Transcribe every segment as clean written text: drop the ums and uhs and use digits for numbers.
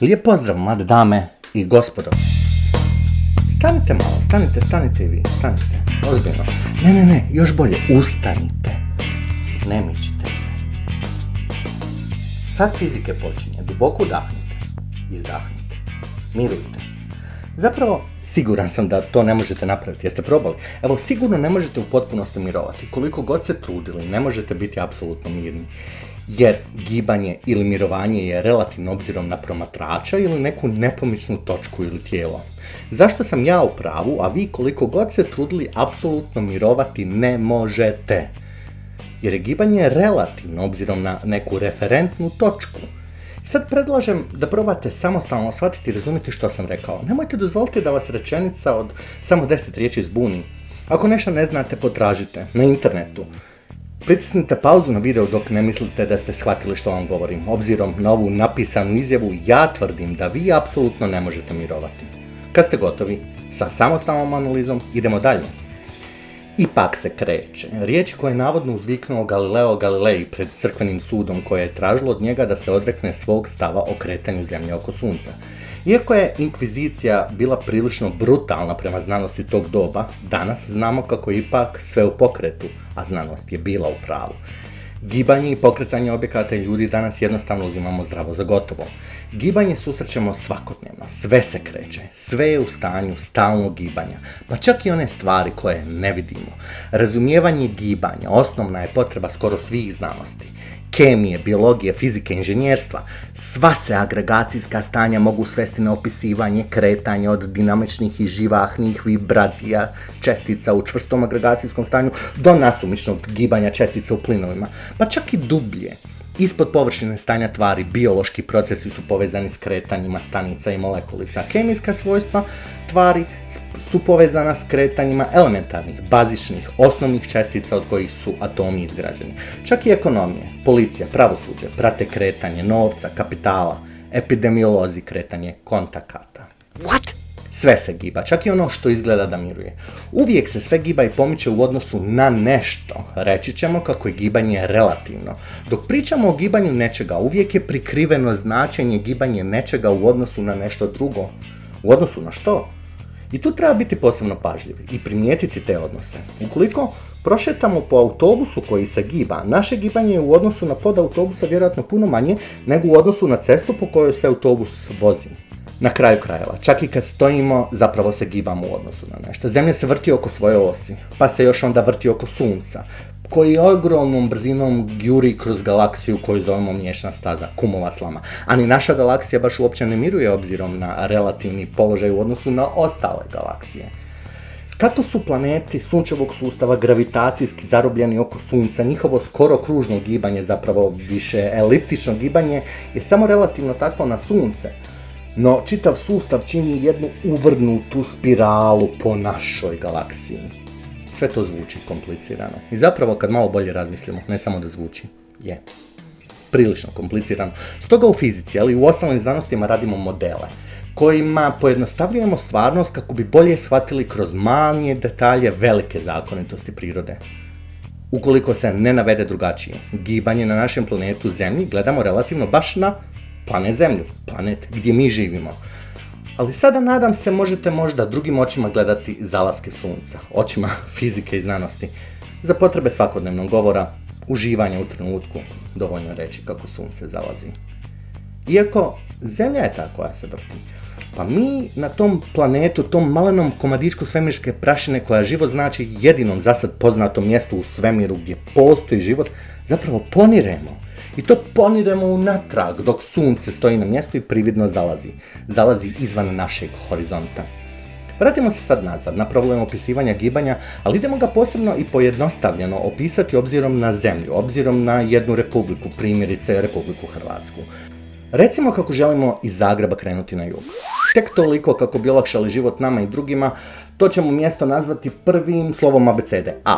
Lijep pozdrav, mlade dame i gospodo. Stanite malo, stanite i vi, stanite, ozbiljno. Ne, još bolje, ustanite. Ne mičite se. Sad fizike počinje, duboko udahnite, izdahnite, mirujte. Zapravo, siguran sam da to ne možete napraviti, jeste probali? Evo, sigurno ne možete u potpunosti mirovati. Koliko god se trudili, ne možete biti apsolutno mirni. Jer gibanje ili mirovanje je relativno obzirom na promatrača ili neku nepomičnu točku ili tijelo. Zašto sam ja u pravu, a vi koliko god se trudili apsolutno mirovati ne možete? Jer je gibanje relativno obzirom na neku referentnu točku. Sad predlažem da probate samostalno shvatiti i razumjeti što sam rekao. Nemojte dozvoliti da vas rečenica od samo 10 riječi zbuni. Ako nešto ne znate, potražite na internetu. Pritisnite pauzu na video dok ne mislite da ste shvatili što vam govorim. Obzirom na ovu napisanu izjavu, ja tvrdim da vi apsolutno ne možete mirovati. Kad ste gotovi sa samostalnom analizom, idemo dalje. Ipak se kreće. Riječi koje je navodno uzviknuo Galileo Galilei pred crkvenim sudom koje je tražilo od njega da se odrekne svog stava o kretanju zemlje oko sunca. Iako je inkvizicija bila prilično brutalna prema znanosti tog doba, danas znamo kako je ipak sve u pokretu, a znanost je bila u pravu. Gibanje i pokretanje objekata i ljudi danas jednostavno uzimamo zdravo za gotovo. Gibanje susrećemo svakodnevno, sve se kreće, sve je u stanju stalnog gibanja, pa čak i one stvari koje ne vidimo. Razumijevanje gibanja osnovna je potreba skoro svih znanosti. Kemije, biologije, fizike, inženjerstva, sva se agregacijska stanja mogu svesti na opisivanje kretanja od dinamičnih i živahnih vibracija čestica u čvrstom agregacijskom stanju do nasumičnog gibanja čestica u plinovima, pa čak i dublje. Ispod površine stanja tvari biološki procesi su povezani s kretanjima stanica i molekulica. Kemijska svojstva tvari su povezana s kretanjima elementarnih, bazičnih, osnovnih čestica od kojih su atomi izgrađeni. Čak i ekonomije, policija, pravosuđe prate kretanje novca, kapitala, epidemiolozi kretanje kontakata. What? Sve se giba, čak i ono što izgleda da miruje. Uvijek se sve giba i pomiče u odnosu na nešto. Reći ćemo kako je gibanje relativno. Dok pričamo o gibanju nečega, uvijek je prikriveno značenje gibanje nečega u odnosu na nešto drugo. U odnosu na što? I tu treba biti posebno pažljiv i primijetiti te odnose. Ukoliko prošetamo po autobusu koji se giba, naše gibanje je u odnosu na pod autobusa vjerojatno puno manje nego u odnosu na cestu po kojoj se autobus vozi. Na kraju krajeva, čak i kad stojimo, zapravo se gibamo u odnosu na nešto. Zemlja se vrti oko svoje osi, pa se još onda vrti oko sunca, koji ogromnom brzinom juri kroz galaksiju koju zovemo mliječna staza, kumova slama. A ni naša galaksija baš uopće ne miruje obzirom na relativni položaj u odnosu na ostale galaksije. Kako su planeti sunčevog sustava gravitacijski zarobljeni oko sunca, njihovo skoro kružno gibanje, zapravo više eliptično gibanje, je samo relativno takvo na sunce. No, čitav sustav čini jednu uvrnutu spiralu po našoj galaksiji. Sve to zvuči komplicirano. I zapravo, kad malo bolje razmislimo, ne samo da zvuči, je prilično komplicirano. Stoga u fizici, ali i u ostalim znanostima radimo modele, kojima pojednostavljujemo stvarnost kako bi bolje shvatili kroz manje detalje velike zakonitosti prirode. Ukoliko se ne navede drugačije, gibanje na našem planetu Zemlji gledamo relativno baš na planet Zemlju, planet gdje mi živimo. Ali sada nadam se možete možda drugim očima gledati zalaske sunca, očima fizike i znanosti. Za potrebe svakodnevnog govora, uživanja u trenutku, dovoljno reći kako sunce zalazi. Iako Zemlja je ta koja se vrti, pa mi na tom planetu, tom malenom komadičku svemirske prašine koja život znači jedinom zasad poznatom mjestu u svemiru gdje postoji život, zapravo poniremo. I to poniremo unatrag dok sunce stoji na mjestu i prividno zalazi. Zalazi izvan našeg horizonta. Vratimo se sad nazad na problem opisivanja gibanja, ali idemo ga posebno i pojednostavljeno opisati obzirom na Zemlju, obzirom na jednu republiku, primjerice Republiku Hrvatsku. Recimo kako želimo iz Zagreba krenuti na jug. Tek toliko kako bi olakšali život nama i drugima, to ćemo mjesto nazvati prvim slovom abecede, A.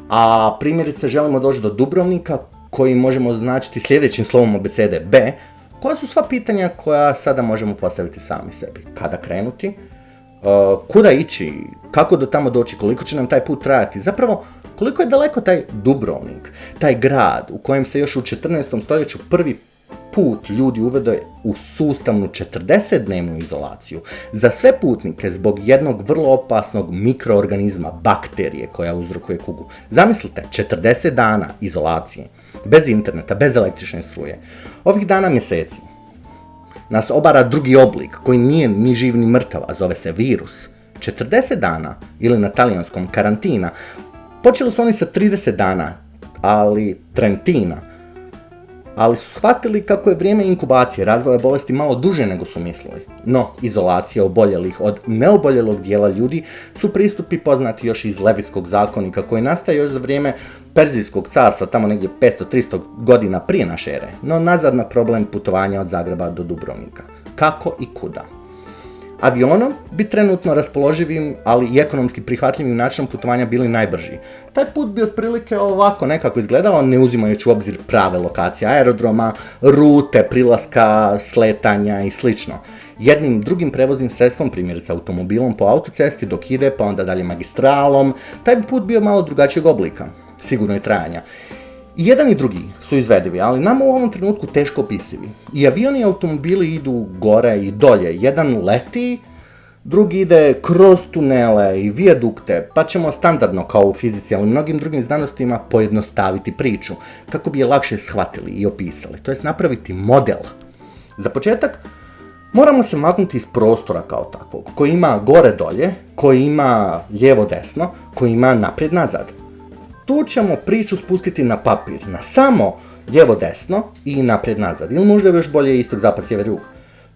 A primjerice želimo doći do Dubrovnika, koji možemo označiti sljedećim slovom abecede B, koja su sva pitanja koja sada možemo postaviti sami sebi. Kada krenuti, kuda ići, kako do tamo doći, koliko će nam taj put trajati, zapravo koliko je daleko taj Dubrovnik, taj grad u kojem se još u 14. stoljeću prvi put ljudi uvode u sustavnu 40-dnevnu izolaciju za sve putnike zbog jednog vrlo opasnog mikroorganizma, bakterije koja uzrokuje kugu. Zamislite, 40 dana izolacije, bez interneta, bez električne struje. Ovih dana mjeseci nas obara drugi oblik koji nije ni živ ni mrtav, a zove se virus. 40 dana, ili na talijanskom karantina, počeli su oni sa 30 dana, ali Trentina, ali su shvatili kako je vrijeme inkubacije razvoja bolesti malo duže nego su mislili. No, izolacija oboljelih od neoboljelog dijela ljudi su pristupi poznati još iz Levitskog zakonika koji nastaje još za vrijeme Perzijskog carstva, tamo negdje 500-300 godina prije naše ere. No, nazad na problem putovanja od Zagreba do Dubrovnika. Kako i kuda? Avionom bi trenutno raspoloživim, ali i ekonomski prihvatljivim načinom putovanja bili najbrži. Taj put bi otprilike ovako nekako izgledao, ne uzimajući u obzir prave lokacije aerodroma, rute, prilaska, sletanja i slično. Jednim drugim prevoznim sredstvom, primjerice automobilom po autocesti dok ide, pa onda dalje magistralom, taj bi put bio malo drugačijeg oblika, sigurno i trajanja. I jedan i drugi su izvedivi, ali nama u ovom trenutku teško opisivi. I avioni i automobili idu gore i dolje. Jedan leti, drugi ide kroz tunele i vijadukte, pa ćemo standardno, kao u fizici, ali i mnogim drugim znanostima, pojednostaviti priču, kako bi je lakše shvatili i opisali. To jest napraviti model. Za početak, moramo se maknuti iz prostora kao takvog, koji ima gore-dolje, koji ima lijevo-desno, koji ima naprijed-nazad. Tu ćemo priču spustiti na papir, na samo lijevo-desno i naprijed-nazad, ili možda još bolje istok-zapad-sjever-jug.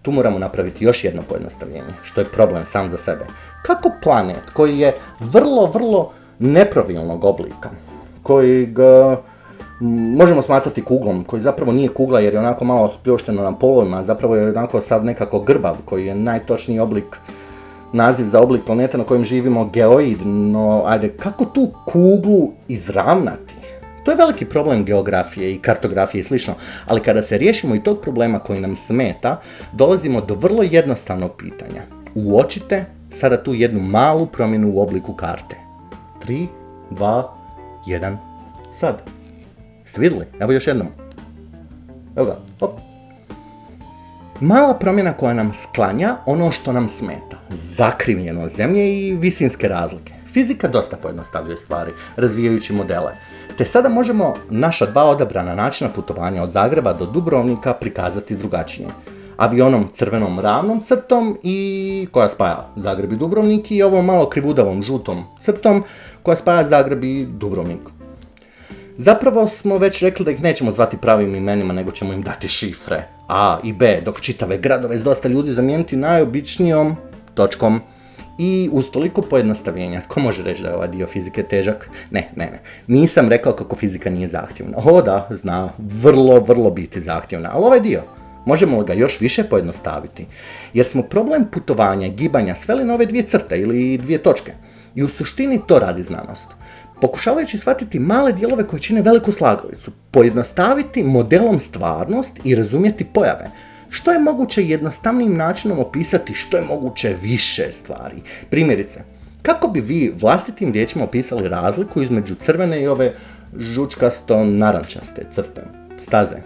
Tu moramo napraviti još jedno pojednostavljenje, što je problem sam za sebe. Kako planet, koji je vrlo nepravilnog oblika, koji ga možemo smatrati kuglom, koji zapravo nije kugla jer je onako malo spljošteno na polovima, zapravo je onako sad nekako grbav, koji je najtočniji oblik, naziv za oblik planeta na kojem živimo, geoid, no ajde, kako tu kuglu izravnati? To je veliki problem geografije i kartografije i slično, ali kada se riješimo i tog problema koji nam smeta, dolazimo do vrlo jednostavnog pitanja. Uočite sada tu jednu malu promjenu u obliku karte. 3, 2, 1, sad. Ste vidjeli? Evo još jednom. Evo ga, hop. Mala promjena koja nam sklanja ono što nam smeta. Zakrivljenost zemlje i visinske razlike. Fizika dosta pojednostavljuje stvari, razvijajući modele. Te sada možemo naša dva odabrana načina putovanja od Zagreba do Dubrovnika prikazati drugačije. Avionom crvenom ravnom crtom i koja spaja Zagreb i Dubrovnik i ovom malo krivudavom žutom crtom koja spaja Zagreb i Dubrovnik. Zapravo smo već rekli da ih nećemo zvati pravim imenima, nego ćemo im dati šifre A i B, dok čitave gradove s dosta ljudi zamijeniti najobičnijom točkom. I uz toliko pojednostavljenja, tko može reći da je ovaj dio fizike težak? Ne. Nisam rekao kako fizika nije zahtjevna. O da, zna, vrlo biti zahtjevna, ali ovaj dio, možemo li ga još više pojednostaviti? Jer smo problem putovanja i gibanja sveli na ove dvije crte ili dvije točke. I u suštini to radi znanost. Pokušavajući shvatiti male dijelove koje čine veliku slagalicu, pojednostaviti modelom stvarnost i razumjeti pojave. Što je moguće jednostavnim načinom opisati što je moguće više stvari. Primjerice, kako bi vi vlastitim riječima opisali razliku između crvene i ove žučkasto-narančaste crte, staze?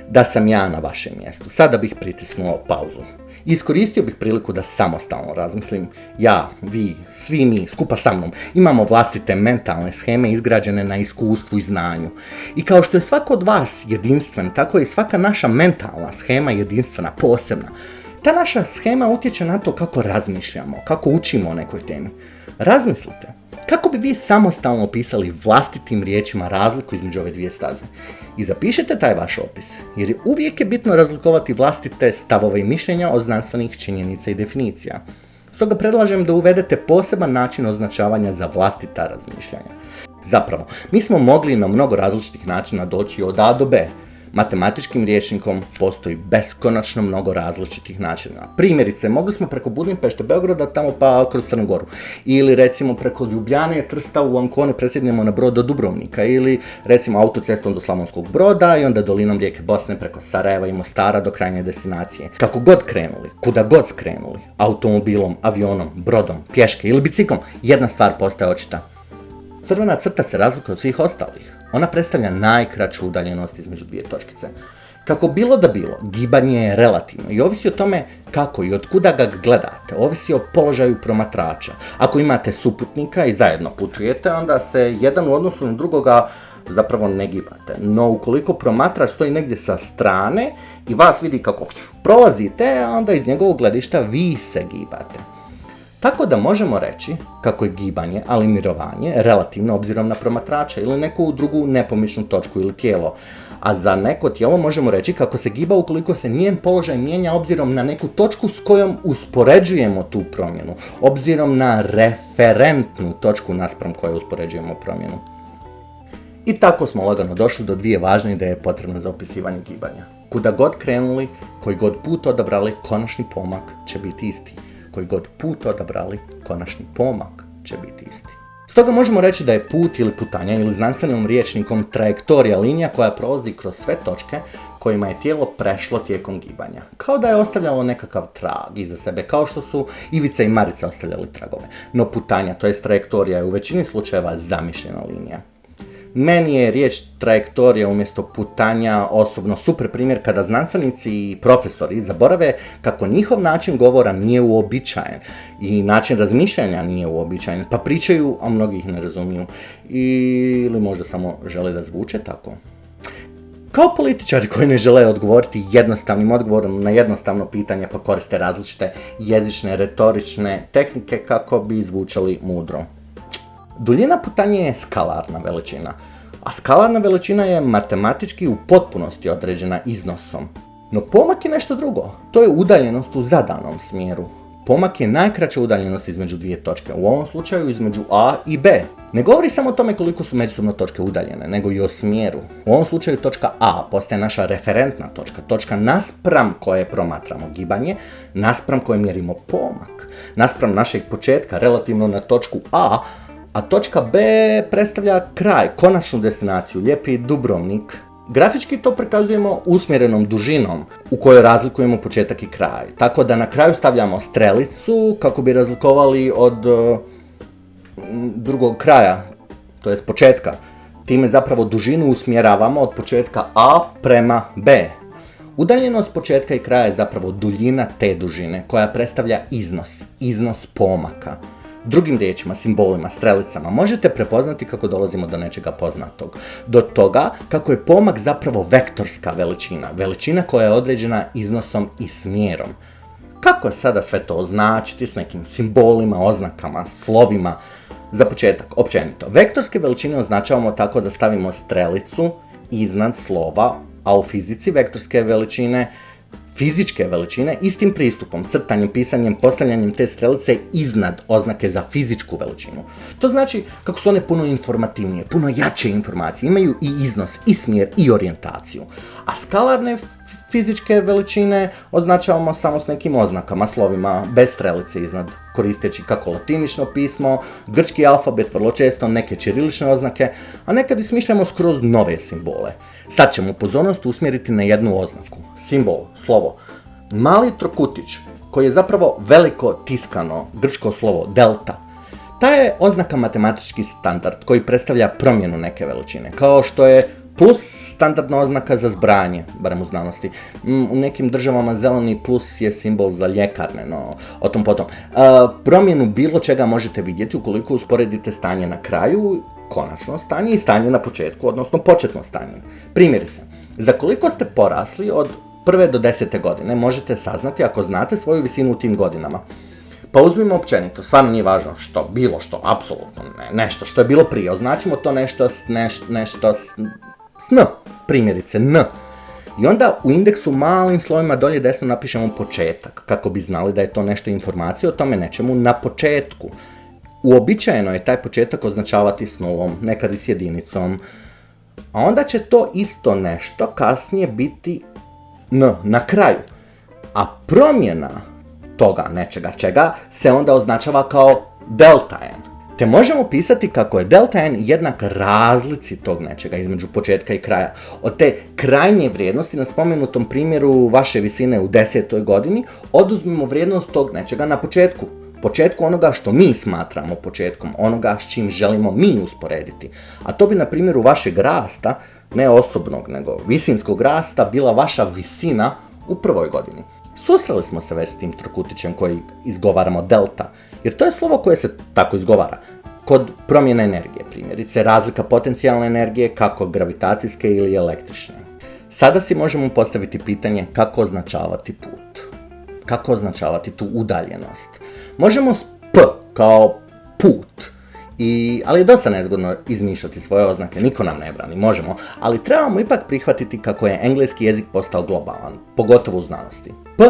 Da sam ja na vašem mjestu, sada bih pritisnuo pauzu. Iskoristio bih priliku da samostalno razmislim. Ja, vi, svi mi, skupa sa mnom, imamo vlastite mentalne sheme izgrađene na iskustvu i znanju. I kao što je svako od vas jedinstven, tako je i svaka naša mentalna shema jedinstvena, posebna. Ta naša shema utječe na to kako razmišljamo, kako učimo o nekoj temi. Razmislite, kako bi vi samostalno opisali vlastitim riječima razliku između ove dvije staze? I zapišite taj vaš opis, jer uvijek je bitno razlikovati vlastite stavove i mišljenja od znanstvenih činjenica i definicija. Stoga predlažem da uvedete poseban način označavanja za vlastita razmišljanja. Zapravo, mi smo mogli na mnogo različitih načina doći od A do B. Matematičkim rječnikom postoji beskonačno mnogo različitih načina. Primjerice, mogli smo preko Budimpešte, Beograda, tamo pa kroz Crnu Goru. Ili recimo preko Ljubljane, Trsta, u Ancone presjednemo na brod do Dubrovnika. Ili recimo autocestom do Slavonskog Broda i onda dolinom rijeke Bosne preko Sarajeva i Mostara do krajnje destinacije. Kako god krenuli, kuda god skrenuli, automobilom, avionom, brodom, pješke ili biciklom, jedna stvar postaje očita. Crvena crta se razlikuje od svih ostalih. Ona predstavlja najkraću udaljenost između dvije točkice. Kako bilo da bilo, gibanje je relativno i ovisi o tome kako i od kuda ga gledate, ovisi o položaju promatrača. Ako imate suputnika i zajedno putujete, onda se jedan u odnosu na drugoga zapravo ne gibate. No ukoliko promatrač stoji negdje sa strane i vas vidi kako prolazite, onda iz njegovog gledišta vi se gibate. Tako da možemo reći kako je gibanje, ali mirovanje, relativno obzirom na promatrača ili neku drugu nepomičnu točku ili tijelo. A za neko tijelo možemo reći kako se giba ukoliko se njen položaj mijenja obzirom na neku točku s kojom uspoređujemo tu promjenu, obzirom na referentnu točku naspram koje uspoređujemo promjenu. I tako smo lagano došli do dvije važne ideje potrebne za opisivanje gibanja. Kuda god krenuli, koji god put odabrali, konačni pomak će biti isti. Koji god put odabrali, konačni pomak će biti isti. Stoga možemo reći da je put ili putanja ili znanstvenim rječnikom trajektorija linija koja prolazi kroz sve točke kojima je tijelo prešlo tijekom gibanja. Kao da je ostavljalo nekakav trag iza sebe, kao što su Ivica i Marica ostavljali tragove. No putanja, to jest trajektorija, je u većini slučajeva zamišljena linija. Meni je riječ trajektorija umjesto putanja osobno super primjer kada znanstvenici i profesori zaborave kako njihov način govora nije uobičajen i način razmišljanja nije uobičajen, pa pričaju, a mnogi ih ne razumiju. Ili možda samo žele da zvuče tako. Kao političari koji ne žele odgovoriti jednostavnim odgovorom na jednostavno pitanje pa koriste različite jezične, retorične tehnike kako bi zvučali mudro. Duljina putanje je skalarna veličina, a skalarna veličina je matematički u potpunosti određena iznosom. No pomak je nešto drugo, to je udaljenost u zadanom smjeru. Pomak je najkraća udaljenost između dvije točke, u ovom slučaju između A i B. Ne govori samo o tome koliko su međusobno točke udaljene, nego i o smjeru. U ovom slučaju točka A postaje naša referentna točka, točka naspram koje promatramo gibanje, naspram koje mjerimo pomak, naspram našeg početka relativno na točku a točka B predstavlja kraj, konačnu destinaciju, lijepi Dubrovnik. Grafički to prikazujemo usmjerenom dužinom u kojoj razlikujemo početak i kraj. Tako da na kraju stavljamo strelicu kako bi razlikovali od drugog kraja, to jest početka. Time zapravo dužinu usmjeravamo od početka A prema B. Udaljenost početka i kraja je zapravo duljina te dužine koja predstavlja iznos pomaka. Drugim riječima, simbolima, strelicama možete prepoznati kako dolazimo do nečega poznatog. Do toga kako je pomak zapravo vektorska veličina, veličina koja je određena iznosom i smjerom. Kako je sada sve to označiti s nekim simbolima, oznakama, slovima? Za početak, općenito, vektorske veličine označavamo tako da stavimo strelicu iznad slova, a u fizici vektorske veličine fizičke veličine istim pristupom, crtanjem, pisanjem, postavljanjem te strelice iznad oznake za fizičku veličinu. To znači kako su one puno informativnije, puno jače informacije, imaju i iznos, i smjer, i orijentaciju. A skalarne fizičke veličine označavamo samo s nekim oznakama, slovima, bez strelice iznad, koristeći kako latinično pismo, grčki alfabet, vrlo često neke ćirilične oznake, a nekad i smišljamo skroz nove simbole. Sad ćemo pozornost usmjeriti na jednu oznaku, simbol, slovo, mali trokutić, koji je zapravo veliko tiskano grčko slovo delta. Ta je oznaka matematički standard koji predstavlja promjenu neke veličine, kao što je plus standardna oznaka za zbrajanje, barem u znanosti. U nekim državama zeleni plus je simbol za ljekarne, no o tom potom. Promjenu bilo čega možete vidjeti ukoliko usporedite stanje na kraju, konačno stanje, i stanje na početku, odnosno početno stanje. Primjerice, za koliko ste porasli od 1. do 10. godine možete saznati ako znate svoju visinu u tim godinama. Pa uzmimo općenito, stvarno nije važno što, bilo što, apsolutno ne, nešto što je bilo prije, označimo to nešto s n, primjerice n. I onda u indeksu malim slovima dolje desno napišemo početak, kako bi znali da je to nešto informacija o tome nečemu na početku. Uobičajeno je taj početak označavati s nulom, nekad i s jedinicom, a onda će to isto nešto kasnije biti n na kraju. A promjena toga nečega čega se onda označava kao delta n. Te možemo pisati kako je delta n jednak razlici tog nečega između početka i kraja. Od te krajnje vrijednosti na spomenutom primjeru vaše visine u 10. godini oduzmemo vrijednost tog nečega na početku onoga što mi smatramo početkom, onoga s čim želimo mi usporediti. A to bi na primjeru vašeg rasta ne osobnog, nego visinskog rasta, bila vaša visina u prvoj godini? Susreli smo se već s tim trokutićem koji izgovaramo delta, jer to je slovo koje se tako izgovara. Kod promjene energije, primjerice, razlika potencijalne energije, kako gravitacijske ili električne. Sada si možemo postaviti pitanje kako označavati put. Kako označavati tu udaljenost. Možemo s P kao put, ali je dosta nezgodno izmišljati svoje oznake, niko nam ne brani, možemo, ali trebamo ipak prihvatiti kako je engleski jezik postao globalan, pogotovo u znanosti. P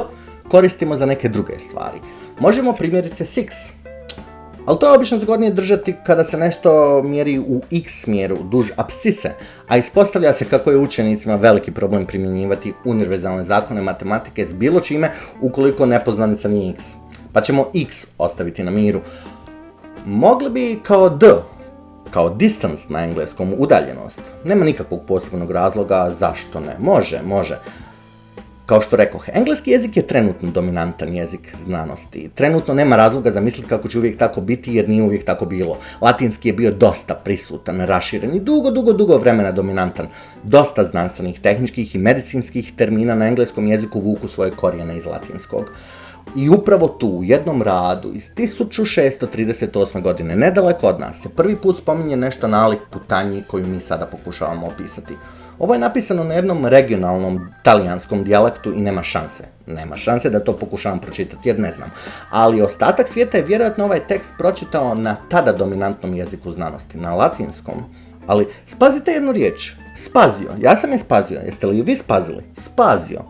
koristimo za neke druge stvari. Možemo primjerice six, ali to je obično zgodnije držati kada se nešto mjeri u x smjeru, duž apsise, a ispostavlja se kako je učenicima veliki problem primjenjivati univerzalne zakone matematike s bilo čime ukoliko nepoznanica nije x. Pa ćemo x ostaviti na miru. Mogli bi kao d, kao distance na engleskom, udaljenost. Nema nikakvog posebnog razloga zašto ne. Može. Kao što rekoh, engleski jezik je trenutno dominantan jezik znanosti. Trenutno nema razloga zamisliti kako će uvijek tako biti jer nije uvijek tako bilo. Latinski je bio dosta prisutan, raširen i dugo vremena dominantan. Dosta znanstvenih, tehničkih i medicinskih termina na engleskom jeziku vuku svoje korijene iz latinskog. I upravo tu, u jednom radu iz 1638. godine, nedaleko od nas, se prvi put spominje nešto nalik putanji koju mi sada pokušavamo opisati. Ovo je napisano na jednom regionalnom talijanskom dijalektu i nema šanse. Nema šanse da to pokušavam pročitati jer ne znam. Ali ostatak svijeta je vjerojatno ovaj tekst pročitao na tada dominantnom jeziku znanosti, na latinskom. Ali spazite jednu riječ. Spazio. Ja sam je spazio. Jeste li vi spazili? Spazio.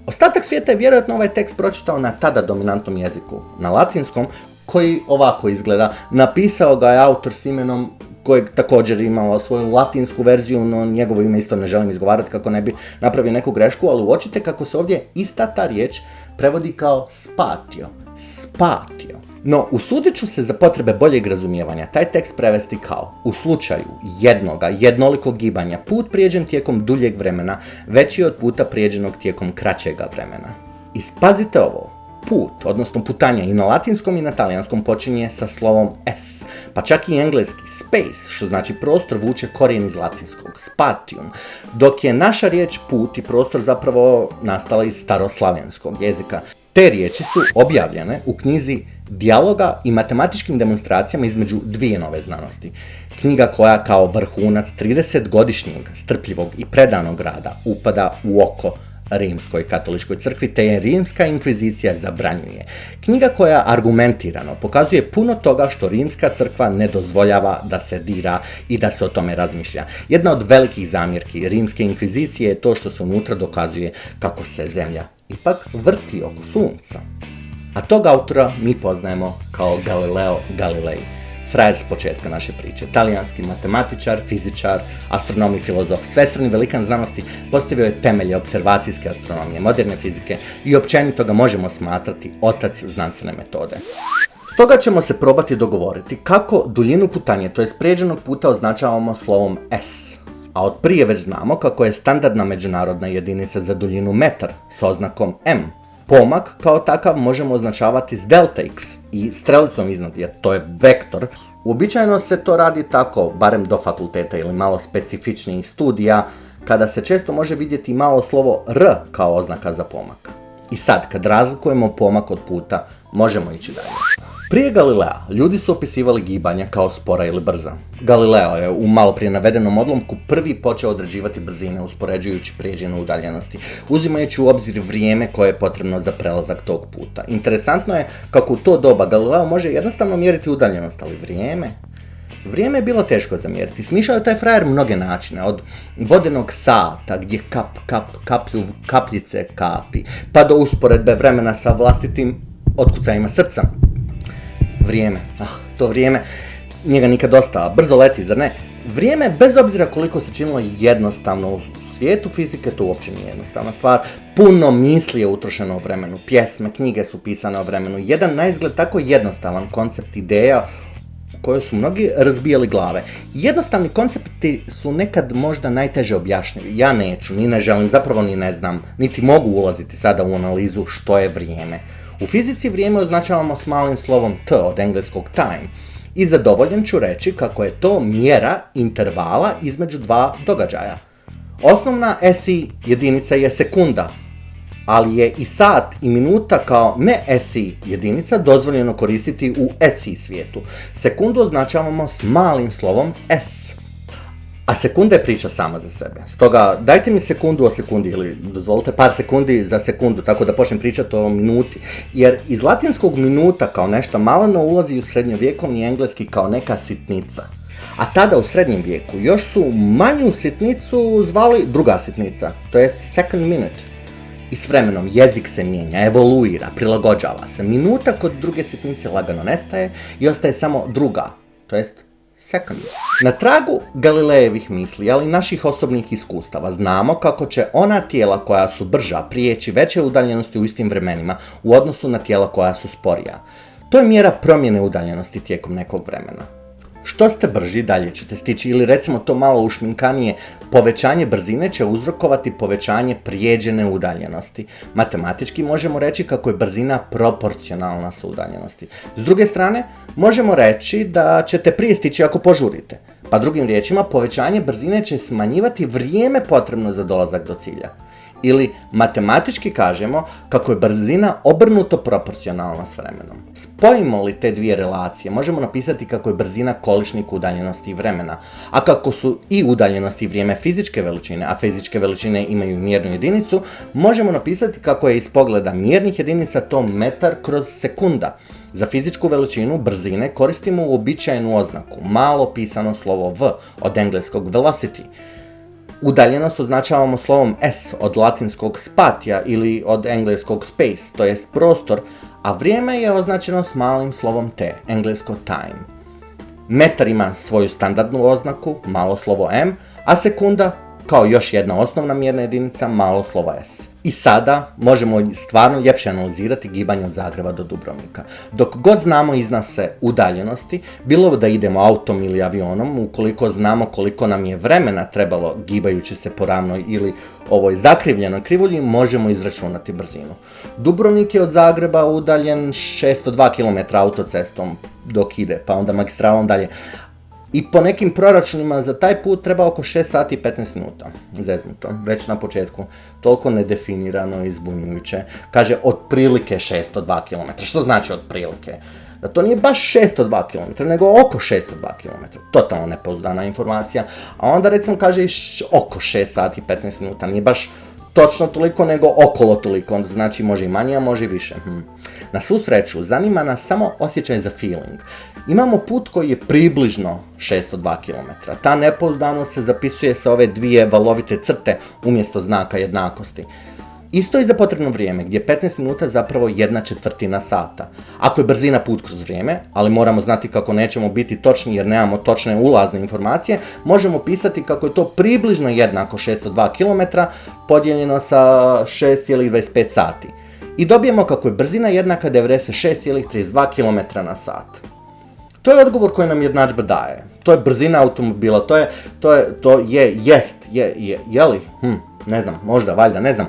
Ostatak svijeta je vjerojatno ovaj tekst pročitao na tada dominantnom jeziku, na latinskom, koji ovako izgleda. Napisao ga je autor s imenom kojeg također imao svoju latinsku verziju, no njegovo ime isto ne želim izgovarati kako ne bi napravio neku grešku, ali uočite kako se ovdje ista ta riječ prevodi kao spatio. Spatio. No, usudit ću se za potrebe boljeg razumijevanja taj tekst prevesti kao: u slučaju jednolikog gibanja, put prijeđen tijekom duljeg vremena veći je od puta prijeđenog tijekom kraćega vremena. I spazite ovo, put, odnosno putanja i na latinskom i na talijanskom počinje sa slovom s, pa čak i engleski space, što znači prostor, vuče korijen iz latinskog, spatium, dok je naša riječ put i prostor zapravo nastala iz staroslavenskog jezika. Te riječi su objavljene u knjizi Dijaloga i matematičkim demonstracijama između dvije nove znanosti. Knjiga koja kao vrhunac 30-godišnjeg strpljivog i predanog rada upada u oko Rimskoj katoličkoj crkvi, te je Rimska inkvizicija zabranjuje. Knjiga koja argumentirano pokazuje puno toga što Rimska crkva ne dozvoljava da se dira i da se o tome razmišlja. Jedna od velikih zamjerki Rimske inkvizicije je to što se unutra dokazuje kako se zemlja ipak vrti oko sunca. A tog autora mi poznajemo kao Galileo Galilei, frajer s početka naše priče. Talijanski matematičar, fizičar, astronom i filozof, svestrani velikan znanosti, postavio je temelje observacijske astronomije, moderne fizike i općenito ga možemo smatrati otac znanstvene metode. Stoga ćemo se probati dogovoriti kako duljinu putanje, to je prijeđenog puta, označavamo slovom s. A od prije već znamo kako je standardna međunarodna jedinica za duljinu metar s oznakom m. Pomak kao takav možemo označavati s delta x i strelicom iznad, jer to je vektor. Uobičajeno se to radi tako, barem do fakulteta ili malo specifičnijih studija, kada se često može vidjeti malo slovo r kao oznaka za pomak. I sad, kad razlikujemo pomak od puta, možemo ići dalje. Prije Galilea, ljudi su opisivali gibanja kao spora ili brza. Galileo je u malo prije navedenom odlomku prvi počeo određivati brzine uspoređujući prijeđene udaljenosti, uzimajući u obzir vrijeme koje je potrebno za prelazak tog puta. Interesantno je kako u to doba Galileo može jednostavno mjeriti udaljenost, ali Vrijeme je bilo teško zamjeriti. Smišljao je taj frajer mnoge načine, od vodenog sata gdje kapljice kapi, pa do usporedbe vremena sa vlastitim otkucajima srca. Vrijeme, to vrijeme, njega nikad dosta, brzo leti, zar ne? Vrijeme, bez obzira koliko se činilo jednostavno u svijetu fizike, to uopće nije jednostavna stvar. Puno misli je utrošeno o vremenu, pjesme, knjige su pisane o vremenu. Jedan naizgled tako jednostavan koncept ideja koje su mnogi razbijali glave. Jednostavni koncepti su nekad možda najteže objašnjivi. Ja neću, ni ne želim, zapravo ni ne znam, niti mogu ulaziti sada u analizu što je vrijeme. U fizici vrijeme označavamo s malim slovom t od engleskog time. I zadovoljen ću reći kako je to mjera intervala između dva događaja. Osnovna SI jedinica je sekunda, ali je i sat i minuta kao ne SI jedinica dozvoljeno koristiti u SI svijetu. Sekundu označavamo s malim slovom S. A sekunda je priča sama za sebe. Stoga dajte mi sekundu o sekundi ili dozvolite par sekundi za sekundu tako da počnem pričati o minuti. Jer iz latinskog minuta kao nešto maleno ulazi u srednjovjekovni engleski kao neka sitnica. A tada u srednjem vijeku još su manju sitnicu zvali druga sitnica, to jest second minute. I s vremenom jezik se mijenja, evoluira, prilagođava se. Minuta kod druge sitnice lagano nestaje i ostaje samo druga, to jest second. Na tragu Galilejevih misli, ali i naših osobnih iskustava, znamo kako će ona tijela koja su brža prijeći veće udaljenosti u istim vremenima u odnosu na tijela koja su sporija. To je mjera promjene udaljenosti tijekom nekog vremena. Što ste brži, dalje ćete stići, ili recimo to malo ušminkanije, povećanje brzine će uzrokovati povećanje prijeđene udaljenosti. Matematički možemo reći kako je brzina proporcionalna sa udaljenosti. S druge strane, možemo reći da ćete prije stići ako požurite. Pa drugim riječima, povećanje brzine će smanjivati vrijeme potrebno za dolazak do cilja. Ili matematički kažemo kako je brzina obrnuto proporcionalna s vremenom. Spojimo li te dvije relacije, možemo napisati kako je brzina količnik udaljenosti i vremena, a kako su i udaljenosti i vrijeme fizičke veličine, a fizičke veličine imaju mjernu jedinicu, možemo napisati kako je iz pogleda mjernih jedinica to metar kroz sekunda. Za fizičku veličinu brzine koristimo uobičajenu oznaku, malo pisano slovo V od engleskog velocity. Udaljenost označavamo slovom S od latinskog spatio ili od engleskog space, to jest prostor, a vrijeme je označeno s malim slovom T, englesko time. Metar ima svoju standardnu oznaku, malo slovo M, a sekunda, kao još jedna osnovna mjerna jedinica, malo slovo S. I sada možemo stvarno ljepše analizirati gibanje od Zagreba do Dubrovnika. Dok god znamo iznose udaljenosti, bilo da idemo autom ili avionom, ukoliko znamo koliko nam je vremena trebalo gibajući se po ravnoj ili ovoj zakrivljenoj krivulji, možemo izračunati brzinu. Dubrovnik je od Zagreba udaljen 602 km autocestom dok ide, pa onda magistralom dalje. I po nekim proračunima za taj put treba oko 6 sati i 15 minuta. Zeznuto, već na početku. Toliko nedefinirano i zbunjujuće. Kaže otprilike 602 km. Što znači otprilike? Da to nije baš 602 km, nego oko 602 km. Totalno nepouzdana informacija. A onda recimo kaže oko 6 sati i 15 minuta. Nije baš točno toliko, nego okolo toliko. Onda znači može i manje, a može i više. Na svu sreću, zanima nas samo osjećaj za feeling. Imamo put koji je približno 602 km. Ta nepouzdanost se zapisuje sa ove dvije valovite crte umjesto znaka jednakosti. Isto i za potrebno vrijeme, gdje 15 minuta zapravo 1/4 sata. Ako je brzina put kroz vrijeme, ali moramo znati kako nećemo biti točni jer nemamo točne ulazne informacije, možemo pisati kako je to približno jednako 602 km podijeljeno sa 6,25 sati. I dobijemo kako je brzina jednaka 96,32 km na sat. To je odgovor koji nam jednadžba daje. To je brzina automobila, je li? Ne znam, možda, valjda, ne znam.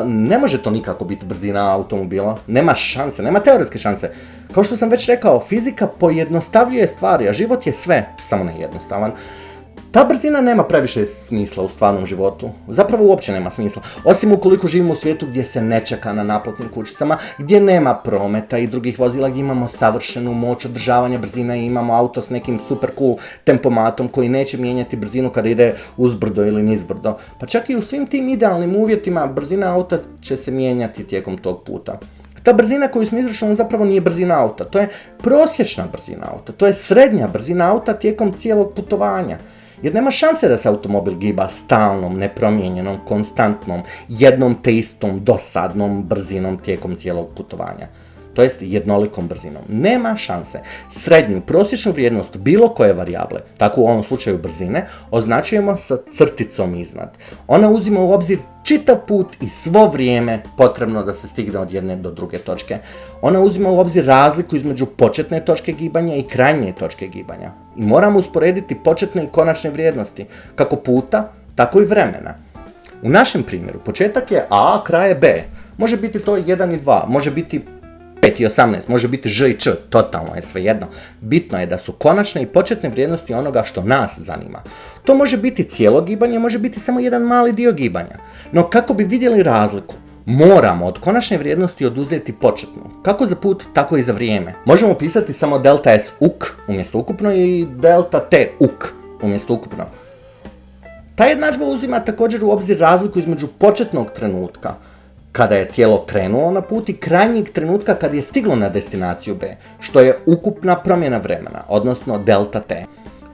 Ne može to nikako biti brzina automobila, nema šanse, nema teoretske šanse. Kao što sam već rekao, fizika pojednostavljuje stvari, a život je sve, samo ne jednostavan. Ta brzina nema previše smisla u stvarnom životu. Zapravo uopće nema smisla. Osim ukoliko živimo u svijetu gdje se ne čeka na naplatnim kućicama, gdje nema prometa i drugih vozila, gdje imamo savršenu moć održavanja brzina i imamo auto s nekim super cool tempomatom koji neće mijenjati brzinu kad ide uzbrdo ili nizbrdo. Pa čak i u svim tim idealnim uvjetima brzina auta će se mijenjati tijekom tog puta. Ta brzina koju smo izračunali zapravo nije brzina auta, to je prosječna brzina auta, to je srednja brzina auta tijekom cijelog putovanja. Jer nema šanse da se automobil giba stalnom, nepromijenjenom, konstantnom, jednom te istom, dosadnom brzinom tijekom cijelog putovanja. To jest jednolikom brzinom. Nema šanse. Srednju, prosječnu vrijednost bilo koje varijable, tako u ovom slučaju brzine, označujemo sa crticom iznad. Ona uzima u obzir čitav put i svo vrijeme potrebno da se stigne od jedne do druge točke. Ona uzima u obzir razliku između početne točke gibanja i krajnje točke gibanja. I moramo usporediti početne i konačne vrijednosti, kako puta, tako i vremena. U našem primjeru početak je A, kraj je B. Može biti to 1 i 2, može biti 5 5 i 18, može biti ž i č, totalno je svejedno. Bitno je da su konačne i početne vrijednosti onoga što nas zanima. To može biti cijelo gibanje, može biti samo jedan mali dio gibanja. No kako bi vidjeli razliku, moramo od konačne vrijednosti oduzeti početnu, kako za put, tako i za vrijeme. Možemo pisati samo delta S uk umjesto ukupno i delta T uk umjesto ukupno. Ta jednadžba uzima također u obzir razliku između početnog trenutka, kada je tijelo krenulo na put, i krajnjeg trenutka kad je stiglo na destinaciju B, što je ukupna promjena vremena, odnosno delta T.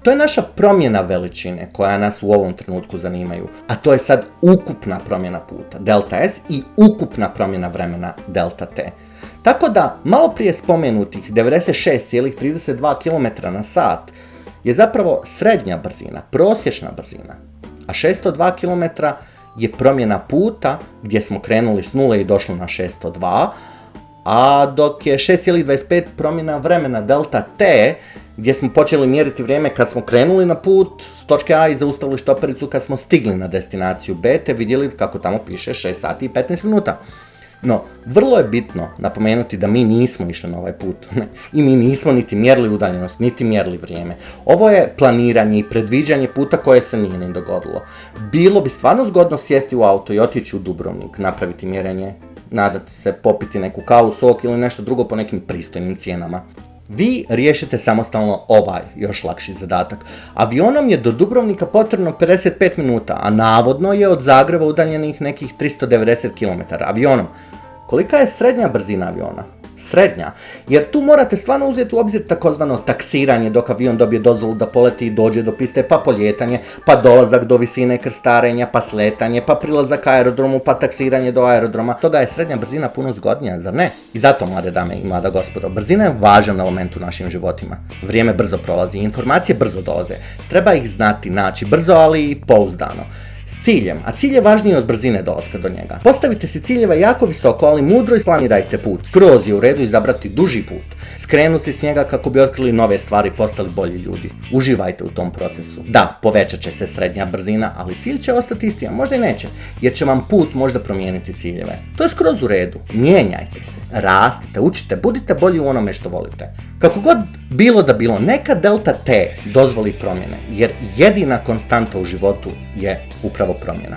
To je naša promjena veličine koja nas u ovom trenutku zanimaju, a to je sad ukupna promjena puta, delta S, i ukupna promjena vremena, delta T. Tako da, malo prije spomenutih 96,32 km na sat je zapravo srednja brzina, prosječna brzina, a 602 km je promjena puta gdje smo krenuli s 0 i došli na 602, a dok je 6,25 promjena vremena delta T, gdje smo počeli mjeriti vrijeme kad smo krenuli na put s točke A i zaustavili štopericu kad smo stigli na destinaciju B, te vidjeli kako tamo piše 6 sati i 15 minuta. No, vrlo je bitno napomenuti da mi nismo išli na ovaj put i mi nismo niti mjerili udaljenost, niti mjerili vrijeme. Ovo je planiranje i predviđanje puta koje se nije ni dogodilo. Bilo bi stvarno zgodno sjesti u auto i otići u Dubrovnik, napraviti mjerenje, nadati se, popiti neku kavu, sok ili nešto drugo po nekim pristojnim cijenama. Vi riješite samostalno ovaj još lakši zadatak. Avionom je do Dubrovnika potrebno 55 minuta, a navodno je od Zagreba udaljenih nekih 390 km. Avionom. Kolika je srednja brzina aviona? Srednja, jer tu morate stvarno uzeti u obzir takozvano taksiranje dok avion dobije dozvolu da poleti i dođe do piste, pa poljetanje, pa dolazak do visine krstarenja, pa sletanje, pa prilazak aerodromu, pa taksiranje do aerodroma. Toga je srednja brzina puno zgodnija, zar ne? I zato, mlade dame i mlada gospodo, brzina je važan element u našim životima. Vrijeme brzo prolazi, informacije brzo dolaze. Treba ih znati, naći brzo, ali i pouzdano. S ciljem, a cilj je važniji od brzine dolaska do njega. Postavite si ciljeve jako visoko, ali mudro isplanirajte put. Skroz je u redu izabrati duži put. Skrenuti s njega kako bi otkrili nove stvari i postali bolji ljudi. Uživajte u tom procesu. Da, povećat će se srednja brzina, ali cilj će ostati isti, a možda i neće, jer će vam put možda promijeniti ciljeve. To je skroz u redu. Mijenjajte se, rastite, učite, budite bolji u onome što volite. Kako god bilo da bilo, neka delta T dozvoli promjene, jer jedina konstanta u životu je upravo promjena.